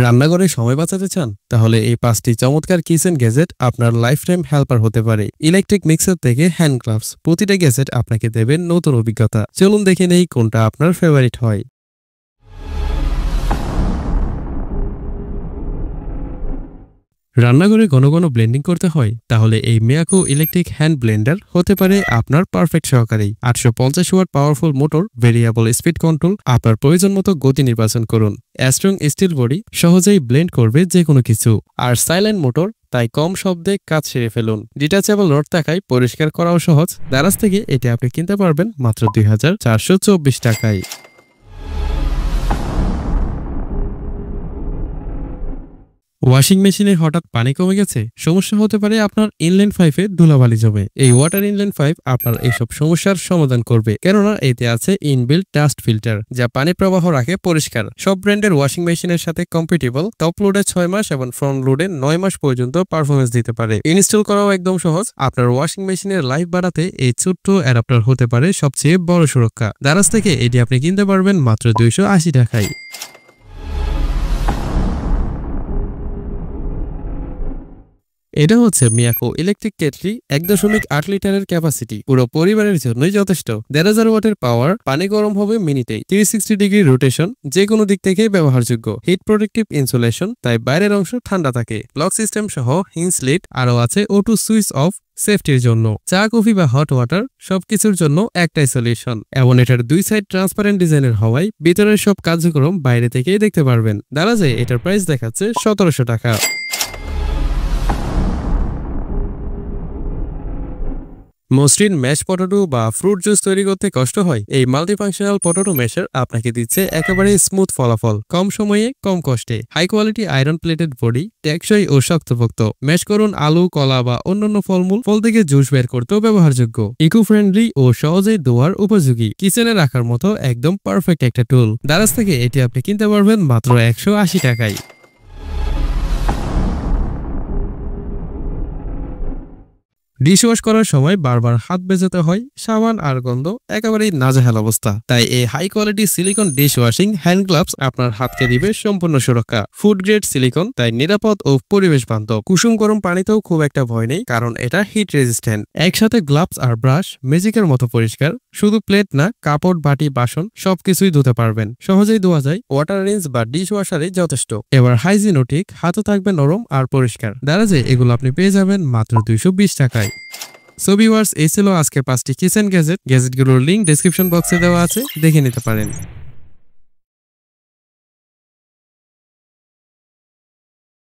রান্নাঘরে সময় বাঁচাতে চান? তাহলে এই 5টি চমৎকার কিচেন গ্যাজেট আপনার লাইফ টাইম হেল্পার হতে পারে। ইলেকট্রিক মিক্সার থেকে হ্যান্ড গ্লাভস, প্রতিটা গ্যাজেট আপনাকে দেবে নতুন অভিজ্ঞতা। চলুন দেখে নেই কোনটা আপনার ফেভারিট হয়। রান্নাঘরে ঘন ঘন ব্লেন্ডিং করতে হয়? তাহলে এই মিয়াকো ইলেকট্রিক হ্যান্ড ব্লেন্ডার হতে পারে আপনার পারফেক্ট সহকারী। 850 watt powerful motor, variable speed control, আপনার প্রয়োজন মতো গতি নির্বাচন করুন। স্ট্রং স্টিল বডি সহজেই ব্লেন্ড করবে যে কোনো কিছু। আর সাইলেন্ট মোটর, তাই কম শব্দে কাজ সেরে ফেলুন। ডিটাচেবল রড থাকায় পরিষ্কার করাও সহজ। দারাজ থেকে এটি আপনি কিনতে পারবেন মাত্র 2424 টাকায়। ওয়াশিং মেশিনে হঠাৎ পানি কমে গেছে? সমস্যা হতে পারে আপনার ইনল্যান্ড পাইপে ধুলাবালি জমে। এই ওয়াটার ইনল্যান্ড পাইপ আপনার এইসব সমস্যার সমাধান করবে, কেননা এতে আছে ইনবিল্ট ডাস্ট ফিল্টার, যা পানি প্রবাহ রাখে পরিষ্কার। সব ব্র্যান্ডের ওয়াশিং মেশিনের সাথে কম্পিটেবল। টপ লোডে 6 মাস এবং ফ্রন্ট লোডে 9 মাস পর্যন্ত পারফরমেন্স দিতে পারে। ইনস্টল করাও একদম সহজ। আপনার ওয়াশিং মেশিনের লাইফ বাড়াতে এই ছোট্ট অ্যাডাপ্টার হতে পারে সবচেয়ে বড় সুরক্ষা। দারাজ থেকে এটি আপনি কিনতে পারবেন মাত্র 280 টাকায়। এটা হচ্ছে মিয়াকো ইলেকট্রিক কেটলি, 1.8 লিটারের ক্যাপাসিটি, পুরো পরিবারের জন্যই যথেষ্ট। 1500 ওয়াটের পাওয়ার, পানি গরম হবে মিনিটেই। 360 ডিগ্রি রোটেশন, যে কোনো দিক থেকেই ব্যবহারযোগ্য। হিট প্রোটেক্টিভ ইনসুলেশন, তাই বাইরের অংশ ঠান্ডা থাকে। লক সিস্টেম সহ হিঞ্জ লিড, আরও আছে অটো সুইচ অফ সেফটির জন্য। চা, কফি বা হট ওয়াটার সবকিছুর জন্য একটাই সলিউশন। এবং এটার 2 সাইড ট্রান্সপারেন্ট ডিজাইনের হওয়ায় ভিতরের সব কার্যক্রম বাইরে থেকেই দেখতে পারবেন। দারাজে এটার প্রাইস দেখাচ্ছে 1700 টাকা। মসৃণ ম্যাশ পটেটো বা ফ্রুট জুস তৈরি করতে কষ্ট হয়? এই মাল্টিফাংশনাল পটেটো ম্যাশার আপনাকে দিচ্ছে একেবারে স্মুথ ফলাফল, কম সময়ে কম কষ্টে। High quality iron plated body, টেকসই ও শক্তপোক্ত। ম্যাশ করুন আলু, কলা বা অন্যান্য ফলমূল, ফল থেকে জুস বের করতেও ব্যবহারযোগ্য। ইকো ফ্রেন্ডলি ও সহজেই ধোয়ার উপযোগী। কিচেনে রাখার মতো একদম পারফেক্ট একটা টুল। দারাজ থেকে এটি আপনি কিনতে পারবেন মাত্র 180 টাকায়। ডিশওয়াশ করার সময় বারবার হাত ভেজাতে হয়, সাবান আর গন্ধ একেবারেই নাজেহাল অবস্থা। তাই এই high quality silicon dish washing hand gloves আপনার হাতকে দিবে সম্পূর্ণ সুরক্ষা। ফুড গ্রেড সিলিকন, তাই নিরাপদ ও পরিবেশ বান্ধব। কুসুম গরম পানিতেও খুব একটা ভয় নেই, কারণ এটা হিট রেজিস্ট্যান্ট। একসাথে গ্লাভস আর ব্রাশ ম্যাজিকের মতো পরিষ্কার। শুধু প্লেট না, কাপড়, বাটি, বাসন সবকিছুই ধুতে পারবেন। সহজেই ধোয়া যায়, ওয়াটার রিন্স বা ডিশ ওয়াশারই যথেষ্ট। এবার হাইজিনও ঠিক, হাতও থাকবে নরম আর পরিষ্কার। দারাজে এগুলো আপনি পেয়ে যাবেন মাত্র 220 টাকায়। সো ভিউয়ার্স, এই ছিল আজকের 5টি কিচেন গ্যাজেটগুলোর লিঙ্ক ডেসক্রিপশন বক্সে দেওয়া আছে, দেখে নিতে পারেন।